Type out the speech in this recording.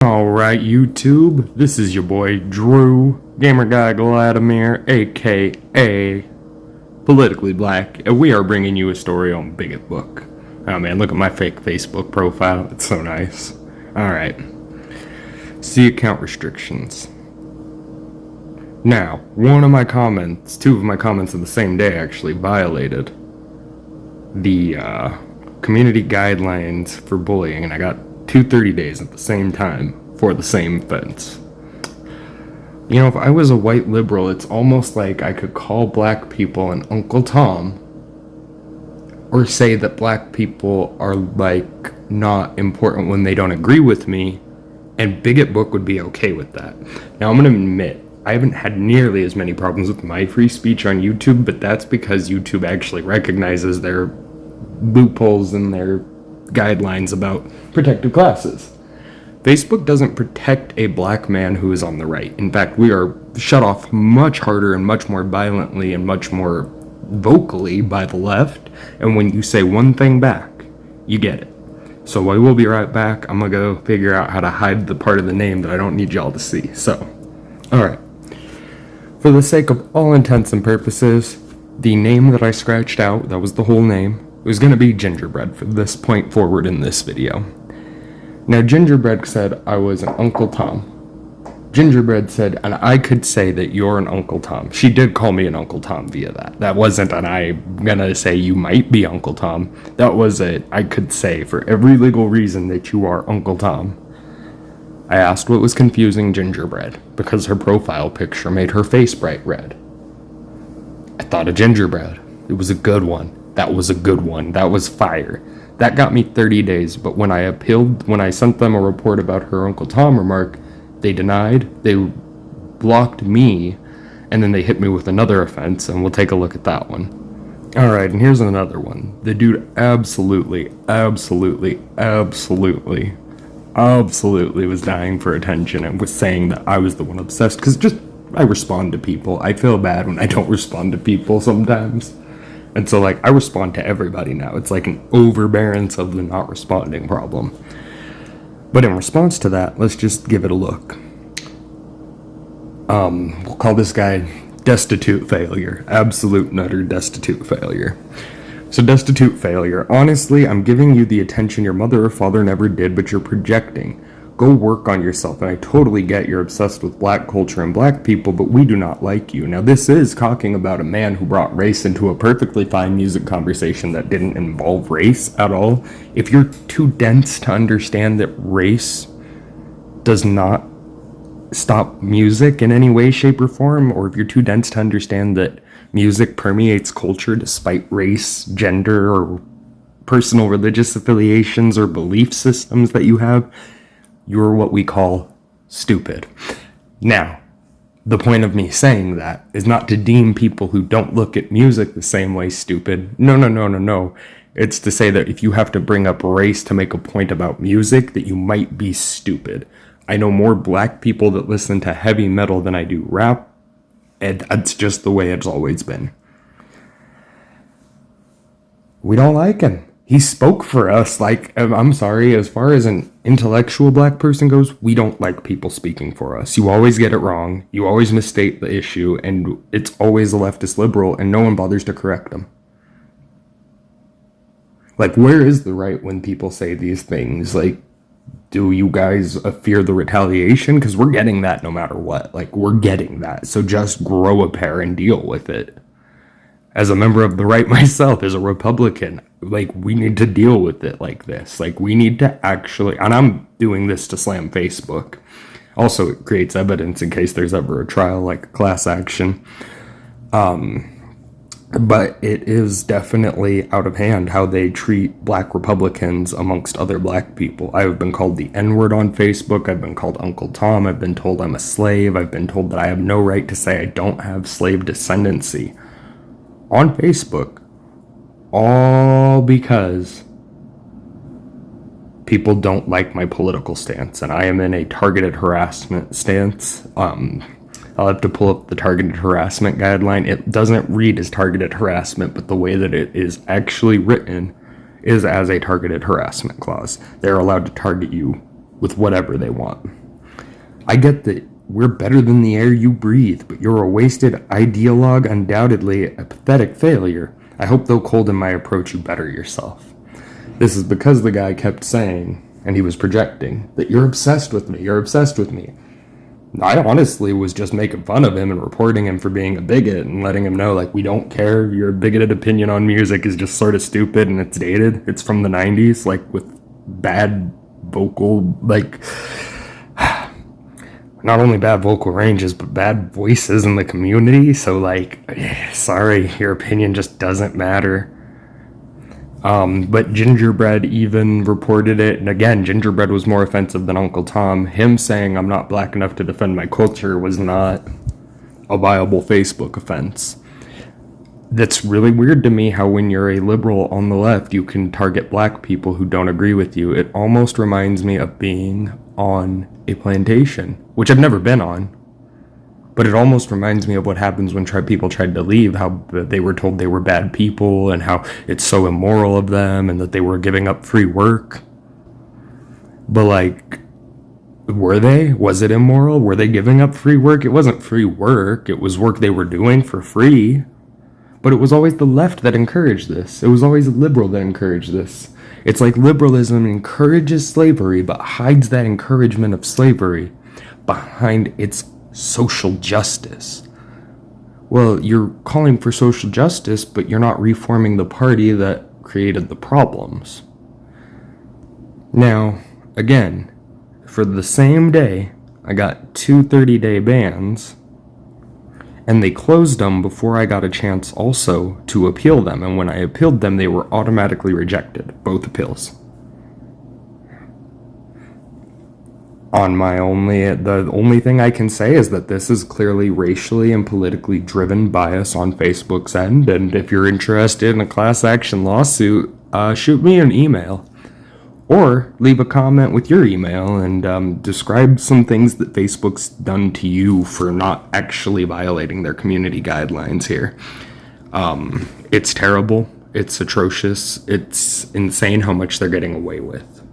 Alright, YouTube, this is your boy Drew, Gamer Guy Vladimir, aka Politically Black, and we are bringing you a story on Bigot Book. Oh man, look at my fake Facebook profile, it's so nice. Alright, see account restrictions. Now, two of my comments on the same day actually violated the community guidelines for bullying, and I got 230 days at the same time for the same offense. You know, if I was a white liberal, it's almost like I could call black people an Uncle Tom, or say that black people are like not important when they don't agree with me, and Bigot Book would be okay with that. Now I'm gonna admit, I haven't had nearly as many problems with my free speech on YouTube, but that's because YouTube actually recognizes their loopholes in their guidelines about protected classes. Facebook doesn't protect a black man who is on the right. In fact, we are shut off much harder and much more violently and much more vocally by the left, and when you say one thing back, you get it. So I will be right back. I'm gonna go figure out how to hide the part of the name that I don't need y'all to see. So, alright. For the sake of all intents and purposes, the name that I scratched out, that was the whole name, was going to be Gingerbread from this point forward in this video. Now, Gingerbread said I was an Uncle Tom. Gingerbread said, and I could say that you're an Uncle Tom. She did call me an Uncle Tom via that. That wasn't an I'm gonna say you might be Uncle Tom. That was a I could say for every legal reason that you are Uncle Tom. I asked what was confusing Gingerbread, because her profile picture made her face bright red. I thought of Gingerbread. It was a good one. That was a good one. That was fire. That got me 30 days, but when I sent them a report about her Uncle Tom remark, they denied, they blocked me, and then they hit me with another offense, and we'll take a look at that one. Alright, and here's another one. The dude absolutely was dying for attention and was saying that I was the one obsessed, because I respond to people. I feel bad when I don't respond to people sometimes. And so, I respond to everybody now. It's like an overbearance of the not responding problem. But in response to that, let's just give it a look. We'll call this guy Destitute Failure. Absolute and utter destitute failure. So, Destitute Failure. Honestly, I'm giving you the attention your mother or father never did, but you're projecting. Go work on yourself, and I totally get you're obsessed with black culture and black people, but we do not like you. Now, this is talking about a man who brought race into a perfectly fine music conversation that didn't involve race at all. If you're too dense to understand that race does not stop music in any way, shape, or form, or if you're too dense to understand that music permeates culture despite race, gender, or personal religious affiliations or belief systems that you have, you're what we call stupid. Now, the point of me saying that is not to deem people who don't look at music the same way stupid. No. It's to say that if you have to bring up race to make a point about music, that you might be stupid. I know more black people that listen to heavy metal than I do rap, and that's just the way it's always been. We don't like him. He spoke for us. I'm sorry, as far as an intellectual black person goes, we don't like people speaking for us. You always get it wrong. You always misstate the issue, and it's always a leftist liberal, and no one bothers to correct them. Where is the right when people say these things? Do you guys fear the retaliation? Because we're getting that no matter what. We're getting that. So just grow a pair and deal with it. As a member of the right myself, as a Republican, we need to deal with it like this. We need to actually, and I'm doing this to slam Facebook. Also, it creates evidence in case there's ever a trial, like a class action. But it is definitely out of hand how they treat black Republicans amongst other black people. I have been called the N-word on Facebook. I've been called Uncle Tom. I've been told I'm a slave. I've been told that I have no right to say I don't have slave descendancy on Facebook, all because people don't like my political stance, and I am in a targeted harassment stance. I'll have to pull up the targeted harassment guideline. It doesn't read as targeted harassment, but the way that it is actually written is as a targeted harassment clause. They're allowed to target you with whatever they want. I get that we're better than the air you breathe, but you're a wasted ideologue, undoubtedly a pathetic failure. I hope though cold in my approach you better yourself. This is because the guy kept saying, and he was projecting, that you're obsessed with me, you're obsessed with me. I honestly was just making fun of him and reporting him for being a bigot and letting him know, like, we don't care, your bigoted opinion on music is just sort of stupid and it's dated. It's from the 90s, like, with bad vocal, like, not only bad vocal ranges, but bad voices in the community. So, like, sorry, your opinion just doesn't matter. But Gingerbread even reported it, and again, Gingerbread was more offensive than Uncle Tom. Him saying I'm not black enough to defend my culture was not a viable Facebook offense. That's really weird to me how when you're a liberal on the left, you can target black people who don't agree with you. It almost reminds me of being on a plantation, which I've never been on. But it almost reminds me of what happens when people tried to leave, how they were told they were bad people and how it's so immoral of them and that they were giving up free work. But, like, were they? Was it immoral? Were they giving up free work? It wasn't free work. It was work they were doing for free. But it was always the left that encouraged this. It was always liberal that encouraged this. It's like liberalism encourages slavery but hides that encouragement of slavery behind its social justice. Well, you're calling for social justice, but you're not reforming the party that created the problems. Now, again, for the same day, I got 2 30-day bans, and they closed them before I got a chance also to appeal them, and when I appealed them, they were automatically rejected, both appeals. The only thing I can say is that this is clearly racially and politically driven bias on Facebook's end, and if you're interested in a class action lawsuit, shoot me an email. Or leave a comment with your email and describe some things that Facebook's done to you for not actually violating their community guidelines here. It's terrible. It's atrocious. It's insane how much they're getting away with.